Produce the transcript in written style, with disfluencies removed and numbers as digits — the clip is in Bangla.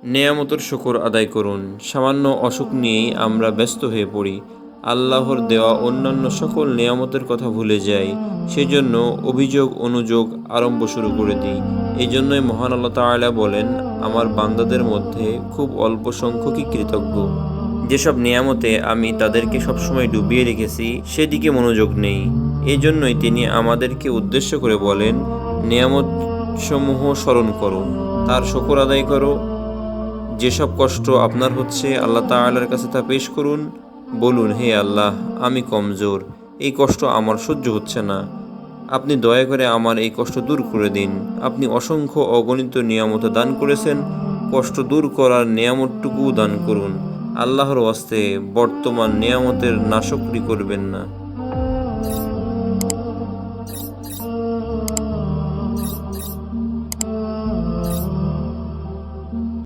নেয়ামতের শুকর আদায় করুন। সামান্য অসুখ নিয়েই আমরা ব্যস্ত হয়ে পড়ি, আল্লাহর দেওয়া অন্যান্য সকল নেয়ামতের কথা ভুলে যাই। সেজন্য অভিযোগ অনুযোগ আরম্ভ শুরু করে দিই। এই জন্যই মহান আল্লাহ তাআলা বলেন, আমার বান্দাদের মধ্যে খুব অল্প সংখ্যকই কৃতজ্ঞ। যেসব নেয়ামতে আমি তাদেরকে সবসময় ডুবিয়ে রেখেছি সেদিকে মনোযোগ নেই। এই জন্যই তিনি আমাদেরকে উদ্দেশ্য করে বলেন, নেয়ামতসমূহ স্মরণ করো, তার শুকর আদায় করো। যেসব কষ্ট আপনার হচ্ছে আল্লাহ তাআলার কাছে তা পেশ করুন। বলুন, হে আল্লাহ, আমি কমজোর, এই কষ্ট আমার সহ্য হচ্ছে না, আপনি দয়া করে আমার এই কষ্ট দূর করে দিন। আপনি অসংখ্য অগণিত নিয়ামত দান করেছেন, কষ্ট দূর করার নিয়ামতটুকুও দান করুন। আল্লাহর ওয়াস্তে বর্তমান নিয়ামতের নাশকরি করবেন না।